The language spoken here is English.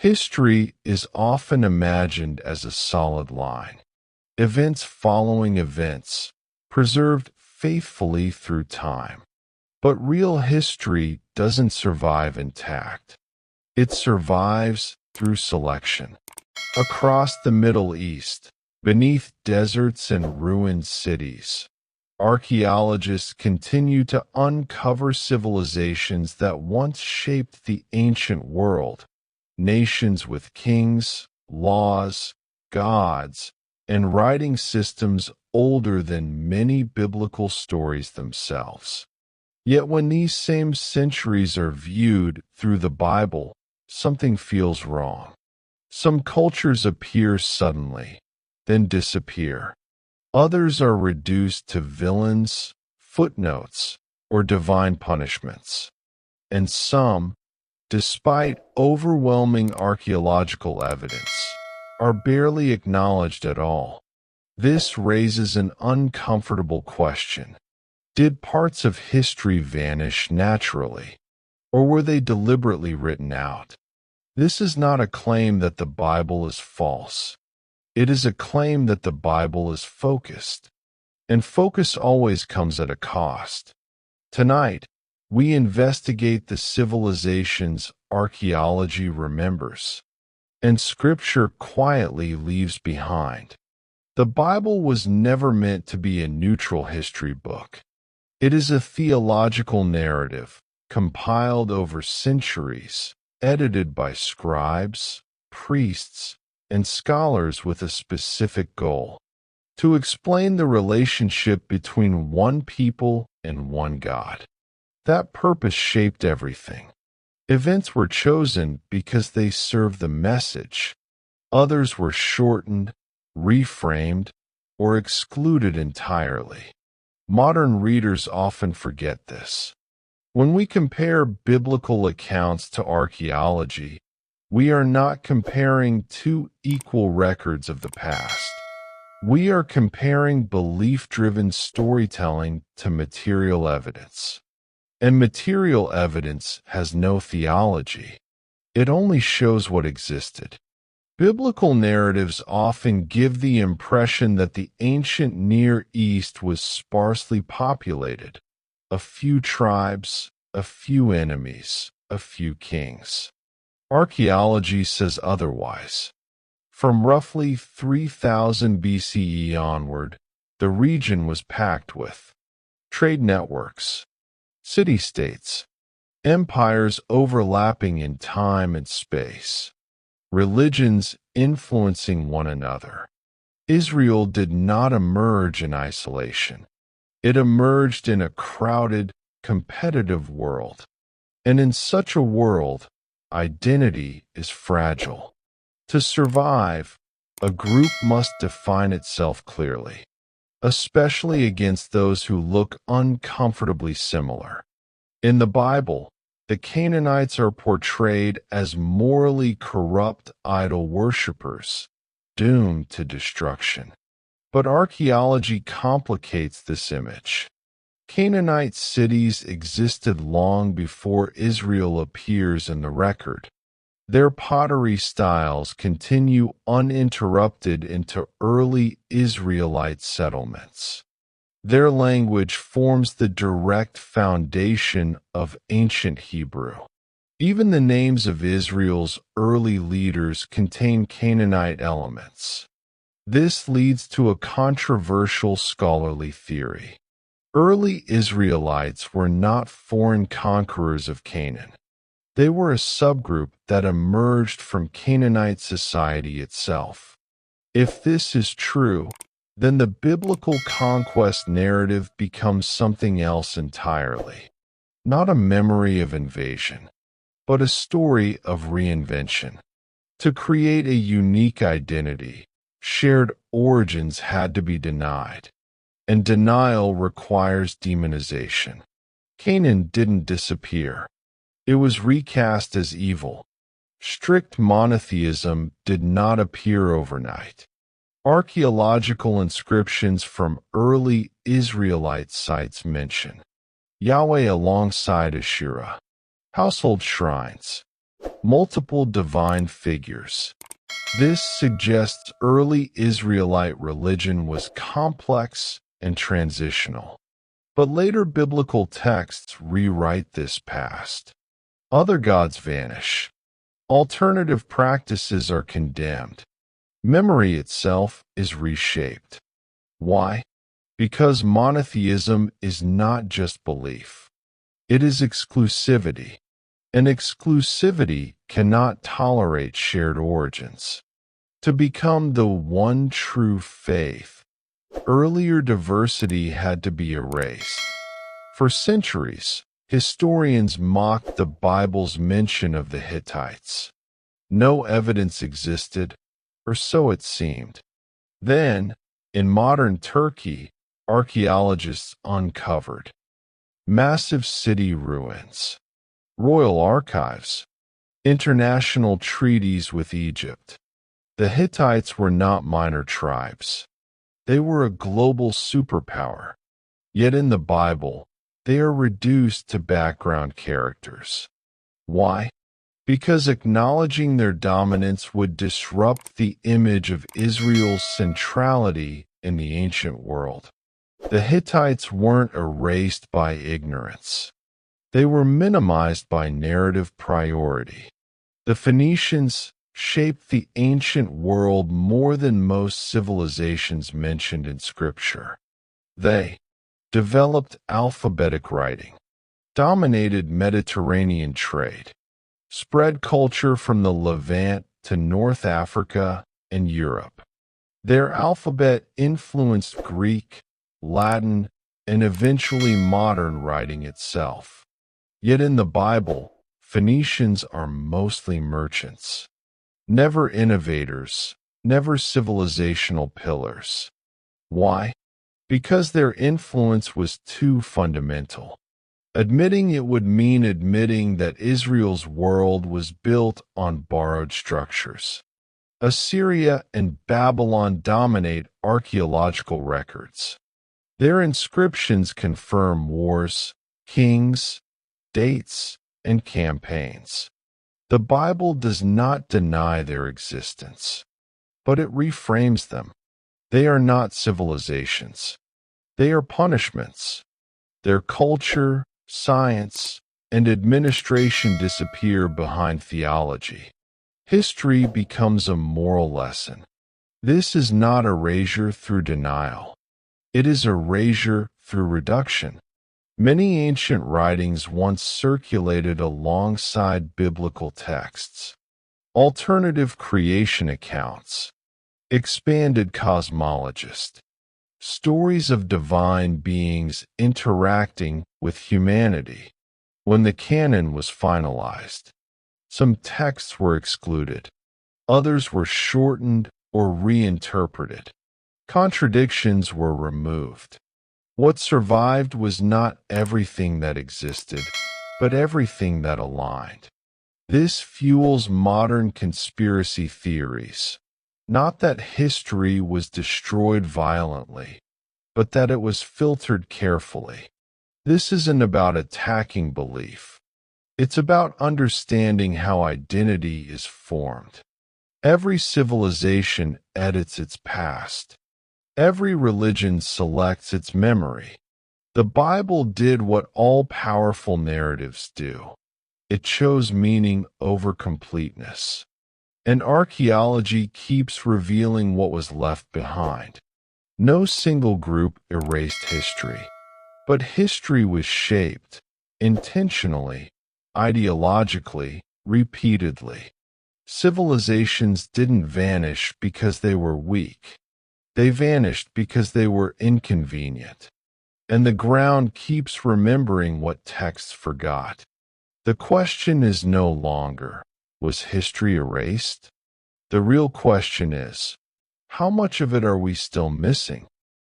History is often imagined as a solid line, events following events, preserved faithfully through time. But real history doesn't survive intact. It survives through selection. Across the Middle East, beneath deserts and ruined cities, archaeologists continue to uncover civilizations that once shaped the ancient world, nations with kings, laws, gods, and writing systems older than many biblical stories themselves. Yet when these same centuries are viewed through the Bible, something feels wrong. Some cultures appear suddenly, then disappear. Others are reduced to villains, footnotes, or divine punishments. And some, despite overwhelming archaeological evidence, are barely acknowledged at all. This raises an uncomfortable question. Did parts of history vanish naturally, or were they deliberately written out? This is not a claim that the Bible is false. It is a claim that the Bible is focused, and focus always comes at a cost. Tonight, we investigate the civilizations archaeology remembers, and Scripture quietly leaves behind. The Bible was never meant to be a neutral history book. It is a theological narrative, compiled over centuries, edited by scribes, priests, and scholars with a specific goal: to explain the relationship between one people and one God. That purpose shaped everything. Events were chosen because they served the message. Others were shortened, reframed, or excluded entirely. Modern readers often forget this. When we compare biblical accounts to archaeology, we are not comparing two equal records of the past. We are comparing belief-driven storytelling to material evidence. And material evidence has no theology. It only shows what existed. Biblical narratives often give the impression that the ancient Near East was sparsely populated. A few tribes, a few enemies, a few kings. Archaeology says otherwise. From roughly 3000 BCE onward, the region was packed with trade networks, city-states, empires overlapping in time and space, religions influencing one another. Israel did not emerge in isolation. It emerged in a crowded, competitive world. And in such a world, identity is fragile. To survive, a group must define itself clearly, especially against those who look uncomfortably similar. In the Bible, the Canaanites are portrayed as morally corrupt idol worshippers, doomed to destruction. But archaeology complicates this image. Canaanite cities existed long before Israel appears in the record. Their pottery styles continue uninterrupted into early Israelite settlements. Their language forms the direct foundation of ancient Hebrew. Even the names of Israel's early leaders contain Canaanite elements. This leads to a controversial scholarly theory. Early Israelites were not foreign conquerors of Canaan. They were a subgroup that emerged from Canaanite society itself. If this is true, then the biblical conquest narrative becomes something else entirely. Not a memory of invasion, but a story of reinvention. To create a unique identity, shared origins had to be denied, and denial requires demonization. Canaan didn't disappear. It was recast as evil. Strict monotheism did not appear overnight. Archaeological inscriptions from early Israelite sites mention Yahweh alongside Asherah, household shrines, multiple divine figures. This suggests early Israelite religion was complex and transitional. But later biblical texts rewrite this past. Other gods vanish. Alternative practices are condemned. Memory itself is reshaped. Why? Because monotheism is not just belief. It is exclusivity. And exclusivity cannot tolerate shared origins. To become the one true faith, earlier diversity had to be erased. For centuries, historians mocked the Bible's mention of the Hittites. No evidence existed, or so it seemed. Then, in modern Turkey, archaeologists uncovered massive city ruins, royal archives, international treaties with Egypt. The Hittites were not minor tribes. They were a global superpower. Yet in the Bible, they are reduced to background characters. Why? Because acknowledging their dominance would disrupt the image of Israel's centrality in the ancient world. The Hittites weren't erased by ignorance. They were minimized by narrative priority. The Phoenicians shaped the ancient world more than most civilizations mentioned in Scripture. They developed alphabetic writing, dominated Mediterranean trade, spread culture from the Levant to North Africa and Europe. Their alphabet influenced Greek, Latin, and eventually modern writing itself. Yet in the Bible, Phoenicians are mostly merchants. Never innovators, never civilizational pillars. Why? Because their influence was too fundamental. Admitting it would mean admitting that Israel's world was built on borrowed structures. Assyria and Babylon dominate archaeological records. Their inscriptions confirm wars, kings, dates, and campaigns. The Bible does not deny their existence, but it reframes them. They are not civilizations. They are punishments. Their culture, science, and administration disappear behind theology. History becomes a moral lesson. This is not erasure through denial. It is erasure through reduction. Many ancient writings once circulated alongside biblical texts. Alternative creation accounts, expanded cosmologist, stories of divine beings interacting with humanity. When the canon was finalized, some texts were excluded. Others were shortened or reinterpreted. Contradictions were removed. What survived was not everything that existed, but everything that aligned. This fuels modern conspiracy theories. Not that history was destroyed violently, but that it was filtered carefully. This isn't about attacking belief. It's about understanding how identity is formed. Every civilization edits its past. Every religion selects its memory. The Bible did what all-powerful narratives do. It chose meaning over completeness. And archaeology keeps revealing what was left behind. No single group erased history, but history was shaped, intentionally, ideologically, repeatedly. Civilizations didn't vanish because they were weak. They vanished because they were inconvenient. And the ground keeps remembering what texts forgot. The question is no longer, was history erased? The real question is, how much of it are we still missing?